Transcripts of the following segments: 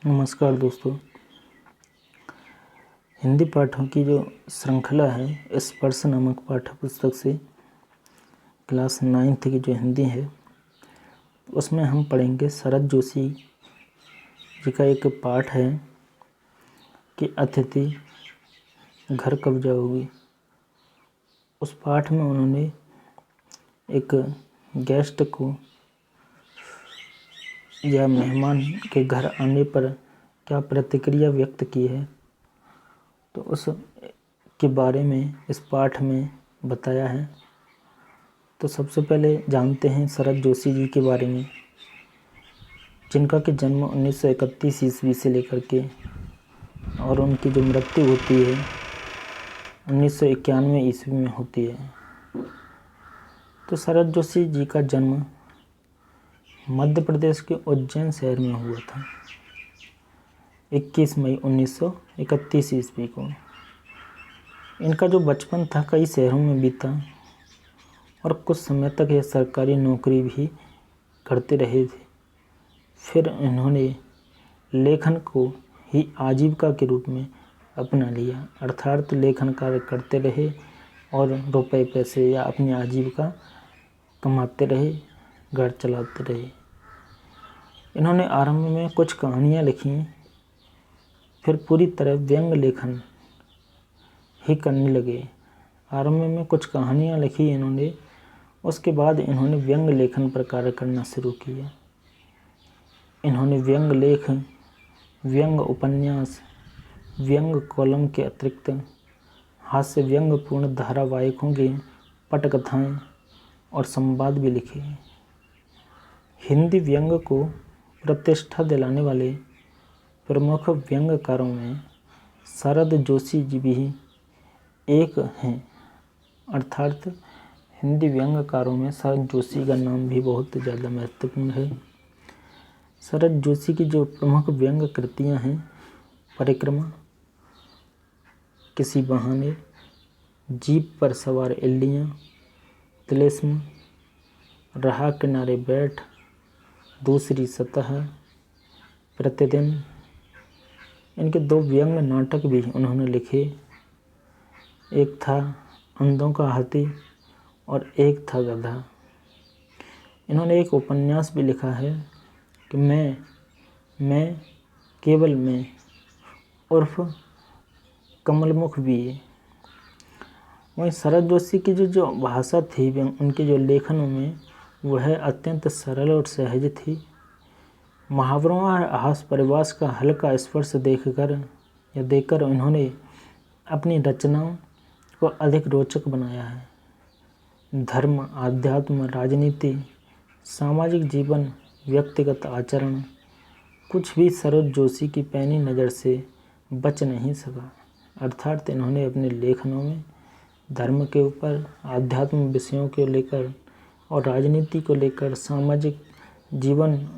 नमस्कार दोस्तों। हिंदी पाठों की जो श्रृंखला है स्पर्श नामक पाठ्य पुस्तक से क्लास 9th की जो हिंदी है उसमें हम पढ़ेंगे शरद जोशी जी का एक पाठ है कि अतिथि घर कब जाओगी। उस पाठ में उन्होंने एक गेस्ट को या मेहमान के घर आने पर क्या प्रतिक्रिया व्यक्त की है, तो उस के बारे में इस पाठ में बताया है। तो सबसे पहले जानते हैं शरद जोशी जी के बारे में, जिनका कि जन्म 1931 ईस्वी से लेकर के और उनकी जो मृत्यु होती है 1991 ईस्वी में होती है। तो शरद जोशी जी का जन्म मध्य प्रदेश के उज्जैन शहर में हुआ था 21 मई 1931 ईस्वी को। इनका जो बचपन था कई शहरों में बीता और कुछ समय तक यह सरकारी नौकरी भी करते रहे थे। फिर इन्होंने लेखन को ही आजीविका के रूप में अपना लिया, अर्थात लेखन कार्य करते रहे और रुपए पैसे या अपनी आजीविका कमाते रहे, घर चलाते रहे। इन्होंने आरंभ में कुछ कहानियाँ लिखी, फिर पूरी तरह व्यंग लेखन ही करने लगे। आरंभ में कुछ कहानियाँ लिखी इन्होंने, उसके बाद इन्होंने व्यंग लेखन पर कार्य करना शुरू किया। इन्होंने व्यंग लेख, व्यंग उपन्यास, व्यंग कॉलम के अतिरिक्त हास्य व्यंगपूर्ण धारावाहिकों की पटकथाएँ और संवाद भी लिखे। हिंदी व्यंग को प्रतिष्ठा दिलाने वाले प्रमुख व्यंग्यकारों में शरद जोशी जी भी एक हैं, अर्थात हिंदी व्यंग्यकारों में शरद जोशी का नाम भी बहुत ज़्यादा महत्वपूर्ण है। शरद जोशी की जो प्रमुख व्यंग्य कृतियाँ हैं, परिक्रमा, किसी बहाने, जीप पर सवार इल्लियाँ, तिलिस्म, राह किनारे बैठ, दूसरी सतह, प्रतिदिन। इनके 2 व्यंग्य नाटक भी उन्होंने लिखे, एक था अंधों का हाथी और एक था गधा। इन्होंने एक उपन्यास भी लिखा है कि मैं केवल मैं उर्फ कमलमुख भी। वहीं शरद जोशी की जो भाषा थी उनके जो लेखनों में वह अत्यंत सरल और सहज थी। मुहावरों और हास परिभाष का हल्का स्पर्श देखकर उन्होंने अपनी रचनाओं को अधिक रोचक बनाया है। धर्म, आध्यात्म, राजनीति, सामाजिक जीवन, व्यक्तिगत आचरण, कुछ भी शरद जोशी की पैनी नज़र से बच नहीं सका। अर्थात इन्होंने अपने लेखनों में धर्म के ऊपर, आध्यात्म विषयों को लेकर और राजनीति को लेकर, सामाजिक जीवन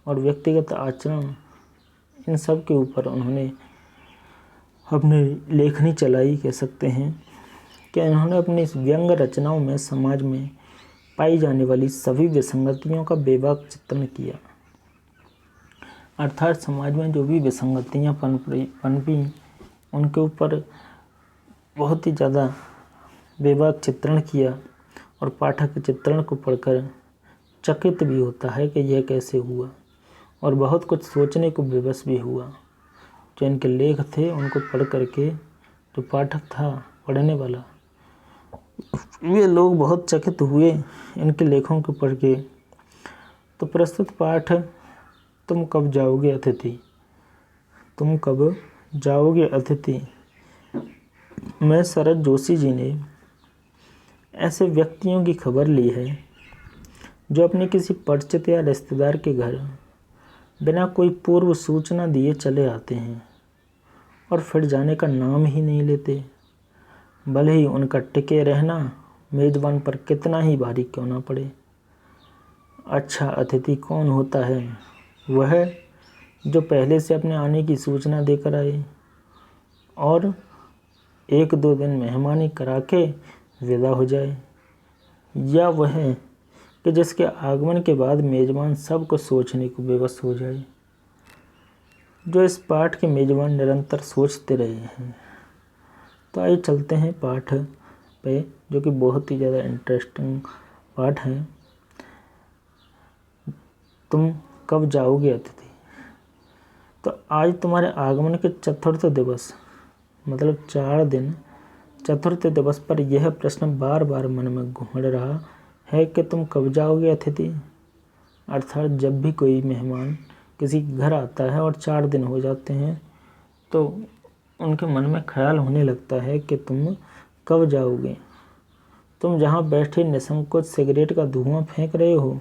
और व्यक्तिगत आचरण, इन सब के ऊपर उन्होंने अपनी लेखनी चलाई, कह सकते हैं कि इन्होंने अपनी इस व्यंग रचनाओं में समाज में पाई जाने वाली सभी विसंगतियों का बेबाक चित्रण किया। अर्थात समाज में जो भी विसंगतियाँ पनपी उनके ऊपर बहुत ही ज़्यादा बेबाक चित्रण किया और पाठक चित्रण को पढ़कर चकित भी होता है कि यह कैसे हुआ, और बहुत कुछ सोचने को विवश भी हुआ। जो इनके लेख थे उनको पढ़ करके जो पाठक था, पढ़ने वाला, वे लोग बहुत चकित हुए इनके लेखों को पढ़ के। तो प्रस्तुत पाठ तुम कब जाओगे अतिथि, तुम कब जाओगे अतिथि में शरद जोशी जी ने ऐसे व्यक्तियों की खबर ली है जो अपने किसी परिचित या रिश्तेदार के घर बिना कोई पूर्व सूचना दिए चले आते हैं और फिर जाने का नाम ही नहीं लेते, भले ही उनका टिके रहना मेज़बान पर कितना ही भारी क्यों ना पड़े। अच्छा अतिथि कौन होता है? वह जो पहले से अपने आने की सूचना देकर आए और 1-2 दिन मेहमानी करा के विदा हो जाए, या वह कि जिसके आगमन के बाद मेज़बान सब कुछ सोचने को विवश हो जाए। जो इस पाठ के मेजबान निरंतर सोचते रहे हैं। तो आइए चलते हैं पाठ पे, जो कि बहुत ही ज़्यादा इंटरेस्टिंग पाठ है। तुम कब जाओगे अतिथि। तो आज तुम्हारे आगमन के चतुर्थ दिवस, मतलब 4 दिन, चतुर्थ दिवस पर यह प्रश्न बार बार मन में घूम रहा है कि तुम कब जाओगे अतिथि। अर्थात जब भी कोई मेहमान किसी के घर आता है और 4 दिन हो जाते हैं तो उनके मन में ख्याल होने लगता है कि तुम कब जाओगे। तुम जहाँ बैठे निसंकोच सिगरेट का धुआं फेंक रहे हो,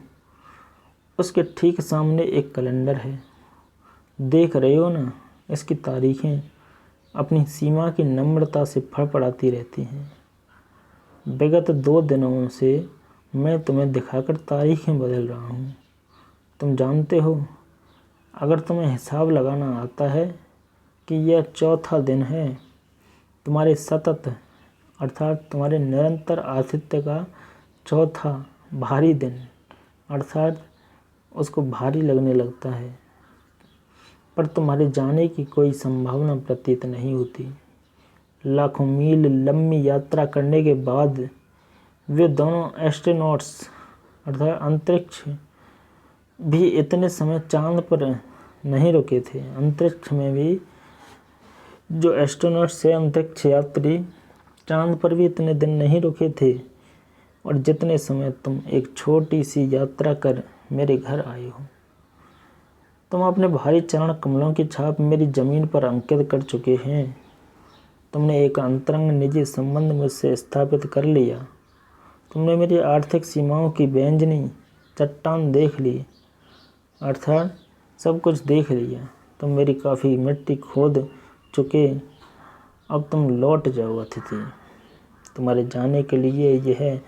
उसके ठीक सामने एक कैलेंडर है। देख रहे हो ना, इसकी तारीखें अपनी सीमा की नम्रता से फड़फड़ाती रहती हैं। विगत 2 दिनों से मैं तुम्हें दिखाकर तारीखें बदल रहा हूँ। तुम जानते हो, अगर तुम्हें हिसाब लगाना आता है कि यह चौथा दिन है, तुम्हारे सतत अर्थात तुम्हारे निरंतर आतिथ्य का चौथा भारी दिन, अर्थात उसको भारी लगने लगता है, पर तुम्हारे जाने की कोई संभावना प्रतीत नहीं होती। लाखों मील लंबी यात्रा करने के बाद वे दोनों एस्ट्रोनॉट्स अर्थात अंतरिक्ष भी इतने समय चांद पर नहीं रुके थे। अंतरिक्ष में भी जो एस्ट्रोनॉट्स है, अंतरिक्ष यात्री, चांद पर भी इतने दिन नहीं रुके थे, और जितने समय तुम एक छोटी सी यात्रा कर मेरे घर आए हो। तुम अपने भारी चरण कमलों की छाप मेरी ज़मीन पर अंकित कर चुके हैं। तुमने एक अंतरंग निजी संबंध मुझसे स्थापित कर लिया। तुमने मेरी आर्थिक सीमाओं की बेंजनी चट्टान देख ली, अर्थात सब कुछ देख लिया। तुम मेरी काफ़ी मिट्टी खोद चुके, अब तुम लौट जाओ अतिथि। तुम्हारे जाने के लिए यह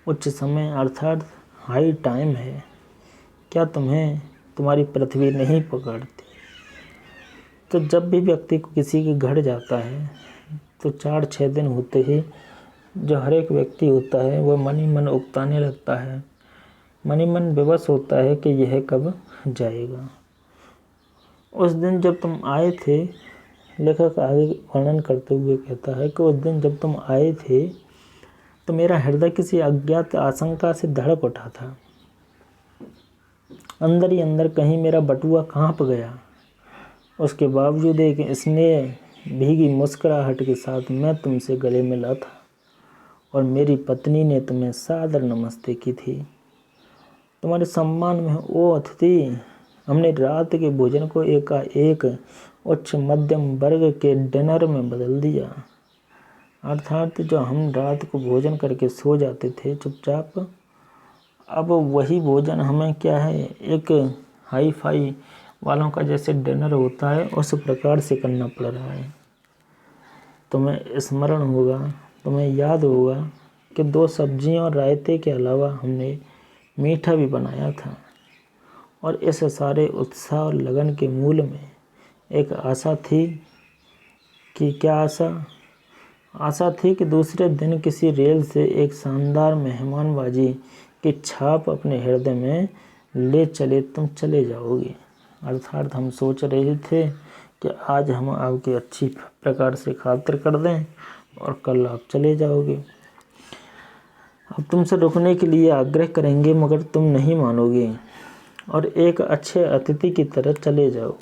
उच्च समय अर्थात हाई टाइम है। क्या तुम्हें तुम्हारी पृथ्वी नहीं पकड़ती। तो जब भी व्यक्ति को किसी के घर जाता है तो 4-6 दिन होते ही जो हर एक व्यक्ति होता है वह मन ही मन उकताने लगता है, मन ही मन विवश होता है कि यह कब जाएगा। उस दिन जब तुम आए थे, लेखक आगे वर्णन करते हुए कहता है कि उस दिन जब तुम आए थे तो मेरा हृदय किसी अज्ञात आशंका से धड़क उठा था। अंदर ही अंदर कहीं मेरा बटुआ कांप गया। उसके बावजूद एक स्नेह भीगी मुस्कुराहट के साथ मैं तुमसे गले मिला था और मेरी पत्नी ने तुम्हें सादर नमस्ते की थी। तुम्हारे सम्मान में ओ अतिथि, हमने रात के भोजन को एकाएक उच्च मध्यम वर्ग के डिनर में बदल दिया। अर्थात जो हम रात को भोजन करके सो जाते थे चुपचाप, अब वही भोजन हमें क्या है, एक हाई फाई वालों का जैसे डिनर होता है उस प्रकार से करना पड़ रहा है। तुम्हें स्मरण होगा, तुम्हें याद होगा कि 2 सब्जियों और रायते के अलावा हमने मीठा भी बनाया था, और इस सारे उत्साह और लगन के मूल में एक आशा थी कि क्या आशा थी कि दूसरे दिन किसी रेल से एक शानदार मेहमानबाजी की छाप अपने हृदय में ले चले तुम चले जाओगे। अर्थात हम सोच रहे थे कि आज हम आपकी अच्छी प्रकार से खातिर कर दें और कल आप चले जाओगे। अब तुमसे रुकने के लिए आग्रह करेंगे मगर तुम नहीं मानोगे और एक अच्छे अतिथि की तरह चले जाओ,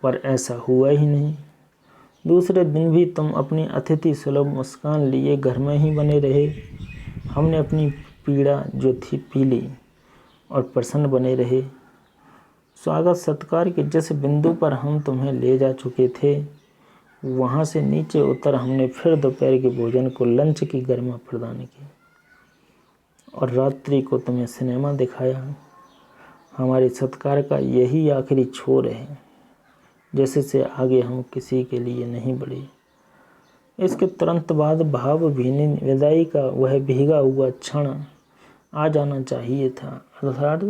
पर ऐसा हुआ ही नहीं। दूसरे दिन भी तुम अपनी अतिथि सुलभ मुस्कान लिए घर में ही बने रहे। हमने अपनी पीड़ा जो थी पी ली और प्रसन्न बने रहे। स्वागत सत्कार के जिस बिंदु पर हम तुम्हें ले जा चुके थे, वहाँ से नीचे उतर हमने फिर दोपहर के भोजन को लंच की गर्मा प्रदान की और रात्रि को तुम्हें सिनेमा दिखाया। हमारे सत्कार का यही आखिरी छोर है, जैसे से आगे हम किसी के लिए नहीं बढ़े। इसके तुरंत बाद भावभीनी विदाई का वह भीगा हुआ क्षण आ जाना चाहिए था। अर्थात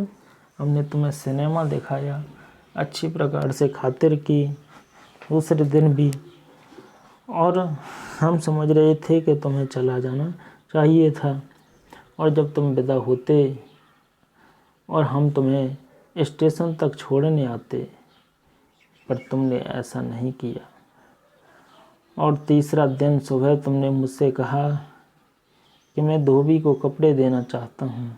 हमने तुम्हें सिनेमा दिखाया, अच्छी प्रकार से खातिर की दूसरे दिन भी, और हम समझ रहे थे कि तुम्हें चला जाना चाहिए था। और जब तुम विदा होते और हम तुम्हें स्टेशन तक छोड़ने आते पर तुमने ऐसा नहीं किया। और तीसरा दिन सुबह तुमने मुझसे कहा कि मैं धोबी को कपड़े देना चाहता हूँ,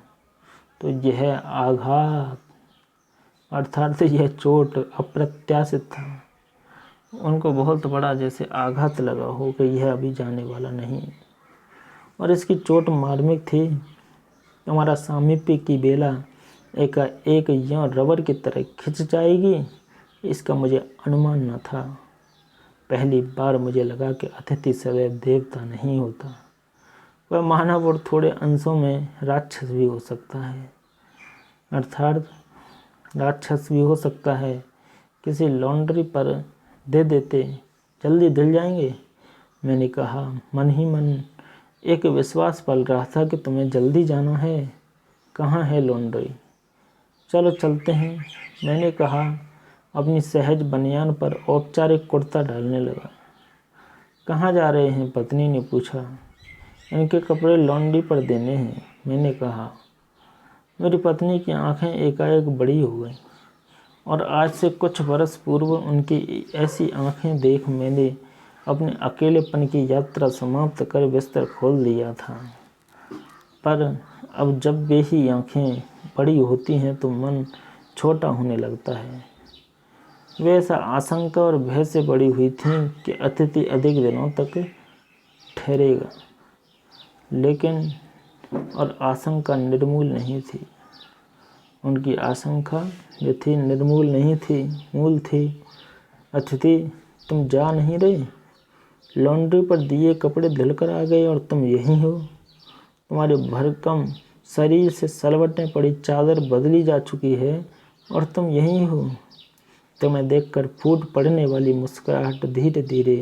तो यह आघात अर्थात यह चोट अप्रत्याशित था। उनको बहुत बड़ा जैसे आघात लगा हो कि यह अभी जाने वाला नहीं, और इसकी चोट मार्मिक थी। तुम्हारा सामीप्य की बेला एक यों रबर की तरह खिंच जाएगी, इसका मुझे अनुमान न था। पहली बार मुझे लगा कि अतिथि सदैव देवता नहीं होता, वह मानव और थोड़े अंशों में राक्षस भी हो सकता है। अर्थात राक्षस भी हो सकता है। किसी लॉन्ड्री पर दे देते जल्दी धुल जाएंगे। मैंने कहा, मन ही मन एक विश्वास पल रहा था कि तुम्हें जल्दी जाना है। कहाँ है लॉन्ड्री? चलो चलते हैं, मैंने कहा, अपनी सहज बनियान पर औपचारिक कुर्ता डालने लगा। कहाँ जा रहे हैं? पत्नी ने पूछा। इनके कपड़े लॉन्ड्री पर देने हैं, मैंने कहा। मेरी पत्नी की आंखें एकाएक बड़ी हो गईं, और आज से कुछ वर्ष पूर्व उनकी ऐसी आंखें देख मैंने अपने अकेलेपन की यात्रा समाप्त कर बिस्तर खोल दिया था। पर अब जब वे ही आंखें बड़ी होती हैं तो मन छोटा होने लगता है। वे ऐसा आशंका और भय से बड़ी हुई थीं कि अतिथि अधिक दिनों तक ठहरेगा, लेकिन और आशंका निर्मूल नहीं थी। उनकी आशंका जो थी निर्मूल नहीं थी, मूल थी। अतिथि, तुम जा नहीं रहे? लॉन्ड्री पर दिए कपड़े धुलकर आ गए और तुम यहीं हो। तुम्हारे भरकम शरीर से सलवटने पड़ी चादर बदली जा चुकी है और तुम यहीं हो। तुम्हें देखकर फूट पड़ने वाली मुस्कुराहट धीरे धीरे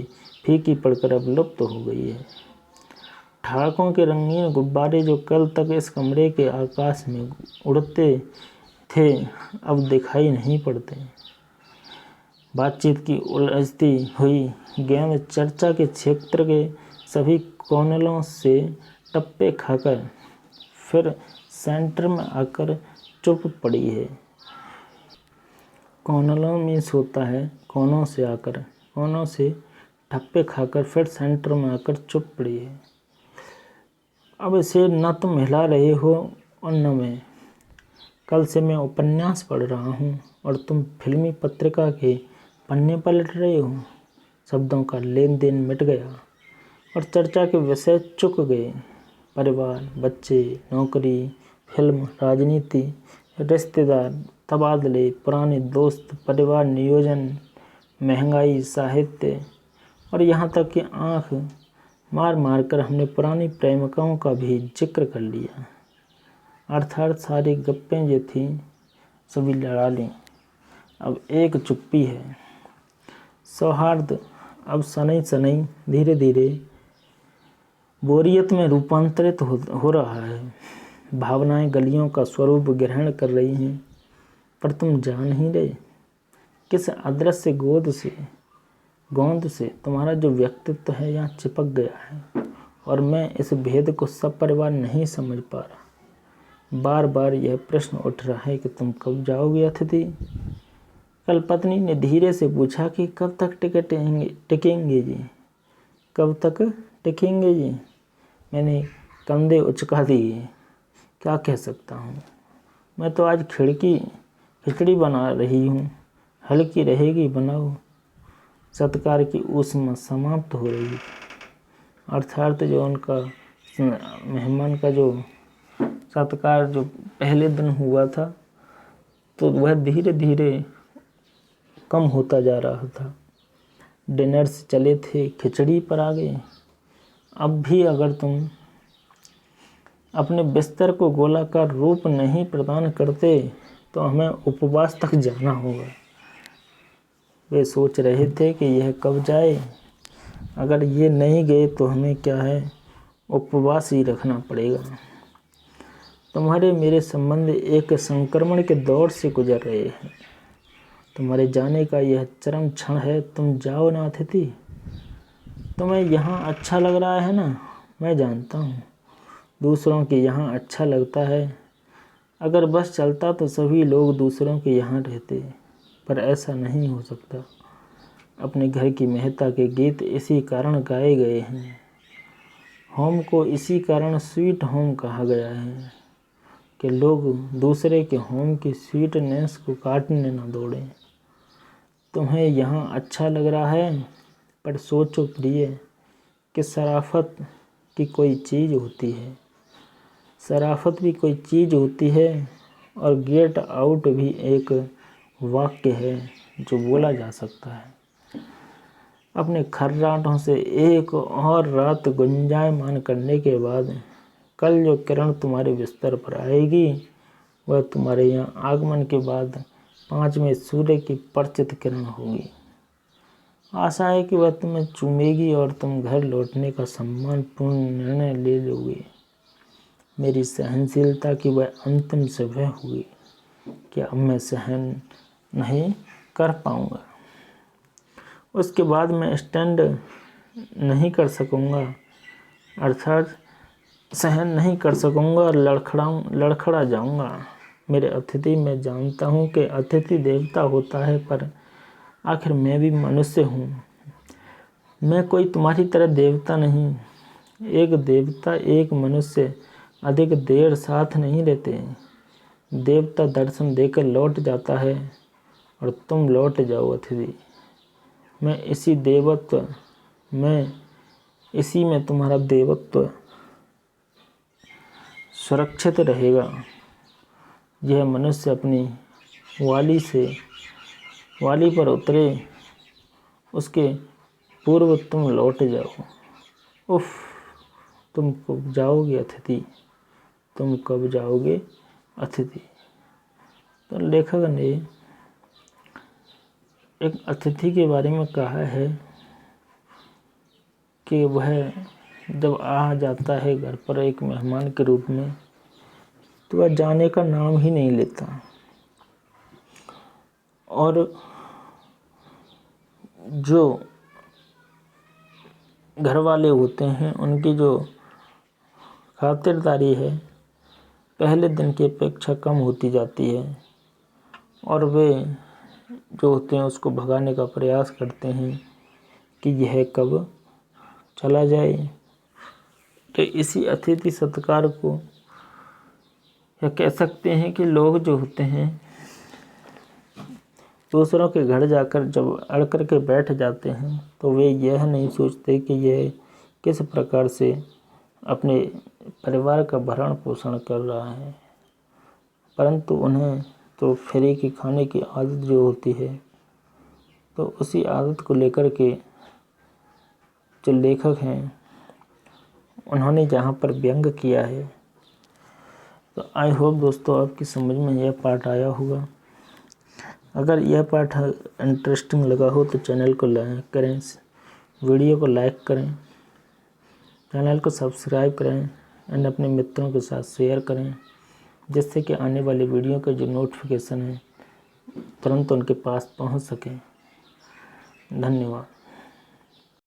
फीकी पड़कर अब लुप्त हो गई है। ठहाकों के रंगीन गुब्बारे जो कल तक इस कमरे के आकाश में उड़ते थे, अब दिखाई नहीं पड़ते। बातचीत की उलझती हुई गेंद चर्चा के क्षेत्र के सभी कोनलों से टप्पे खाकर फिर सेंटर में आकर चुप पड़ी है। कोनलों में सोता है, कोनों से ठप्पे खाकर फिर सेंटर में आकर चुप पड़ी है। अब इसे न तुम हिला रहे हो और न मैं। कल से मैं उपन्यास पढ़ रहा हूँ और तुम फिल्मी पत्रिका के पन्ने पलट रहे हो। शब्दों का लेन देन मिट गया और चर्चा के विषय चुक गए। परिवार, बच्चे, नौकरी, फिल्म, राजनीति, रिश्तेदार, तबादले, पुराने दोस्त, परिवार नियोजन, महंगाई, साहित्य, और यहाँ तक कि आँख मार मार कर हमने पुरानी प्रेमिकाओं का भी जिक्र कर लिया। अर्थात सारी गप्पें जो थीं सभी लड़ा लीं। अब एक चुप्पी है। सौहार्द अब शनैः शनैः धीरे धीरे बोरियत में रूपांतरित हो रहा है। भावनाएं गलियों का स्वरूप ग्रहण कर रही हैं, पर तुम जा नहीं रहे। किस अदृश्य गोंद से तुम्हारा जो व्यक्तित्व है यहाँ चिपक गया है, और मैं इस भेद को सपरिवार नहीं समझ पा रहा। बार बार यह प्रश्न उठ रहा है कि तुम कब जाओगे अतिथि? कल पत्नी ने धीरे से पूछा कि कब तक टिकेंगे जी? कब तक टिकेंगे जी? मैंने कंधे उचका दिए। क्या कह सकता हूँ? मैं तो आज खिचड़ी बना रही हूँ। हल्की रहेगी, बनाओ। सत्कार की ऊष्मा समाप्त हो रही। अर्थात जो उनका मेहमान का जो सत्कार जो पहले दिन हुआ था, तो वह धीरे धीरे कम होता जा रहा था। डिनर से चले थे, खिचड़ी पर आ गए। अब भी अगर तुम अपने बिस्तर को गोलाकार रूप नहीं प्रदान करते तो हमें उपवास तक जाना होगा। वे सोच रहे थे कि यह कब जाए। अगर ये नहीं गए तो हमें क्या है, उपवास ही रखना पड़ेगा। तुम्हारे मेरे संबंध एक संक्रमण के दौर से गुजर रहे हैं। तुम्हारे जाने का यह चरम क्षण है। तुम जाओ ना अतिथि। तुम्हें यहाँ अच्छा लग रहा है ना? मैं जानता हूँ दूसरों के यहाँ अच्छा लगता है। अगर बस चलता तो सभी लोग दूसरों के यहाँ रहते, पर ऐसा नहीं हो सकता। अपने घर की महत्ता के गीत इसी कारण गाए गए हैं। होम को इसी कारण स्वीट होम कहा गया है कि लोग दूसरे के होम की स्वीटनेस को काटने न दौड़ें। तुम्हें यहाँ अच्छा लग रहा है, पर सोचो प्रिय कि शराफत की कोई चीज़ होती है। शराफत भी कोई चीज़ होती है और गेट आउट भी एक वाक्य है जो बोला जा सकता है। अपने खर्राटों से एक और रात गुंजायमान करने के बाद कल जो किरण तुम्हारे बिस्तर पर आएगी वह तुम्हारे यहाँ आगमन के बाद 5वें सूर्य की परिचित किरण होगी। आशा है कि वह तुम्हें चूमेगी और तुम घर लौटने का सम्मानपूर्ण निर्णय ले लोगे। मेरी सहनशीलता की वह अंतिम सभा हुई कि अब मैं सहन नहीं कर पाऊँगा। उसके बाद मैं स्टैंड नहीं कर सकूँगा, अर्थात सहन नहीं कर सकूँगा और लड़खड़ा जाऊँगा। मेरे अतिथि, मैं जानता हूँ कि अतिथि देवता होता है, पर आखिर मैं भी मनुष्य हूँ। मैं कोई तुम्हारी तरह देवता नहीं। एक देवता एक मनुष्य अधिक देर साथ नहीं रहते। देवता दर्शन देकर लौट जाता है और तुम लौट जाओ अतिथि। इसी में तुम्हारा देवत्व सुरक्षित रहेगा। यह मनुष्य अपनी वाली पर उतरे उसके पूर्व तुम लौट जाओ। उफ, तुम कब जाओगे अतिथि, तुम कब जाओगे अतिथि। तो लेखक ने एक अतिथि के बारे में कहा है कि वह जब आ जाता है घर पर एक मेहमान के रूप में तो वह जाने का नाम ही नहीं लेता। और जो घर वाले होते हैं उनकी जो खातिरदारी है पहले दिन की अपेक्षा कम होती जाती है और वे जो होते हैं उसको भगाने का प्रयास करते हैं कि यह कब चला जाए। तो इसी अतिथि सत्कार को या कह सकते हैं कि लोग जो होते हैं दूसरों के घर जाकर जब अड़ कर के बैठ जाते हैं तो वे यह नहीं सोचते कि यह किस प्रकार से अपने परिवार का भरण पोषण कर रहा है, परंतु उन्हें तो फ्री की खाने की आदत जो होती है, तो उसी आदत को लेकर के जो लेखक हैं उन्होंने जहाँ पर व्यंग किया है। तो आई होप दोस्तों आपकी समझ में यह पार्ट आया होगा। अगर यह पार्ट इंटरेस्टिंग लगा हो तो चैनल को लाइक करें, वीडियो को लाइक करें, चैनल को सब्सक्राइब करें एंड अपने मित्रों के साथ शेयर करें, जिससे कि आने वाली वीडियो का जो नोटिफिकेशन है तुरंत उनके पास पहुंच सके। धन्यवाद।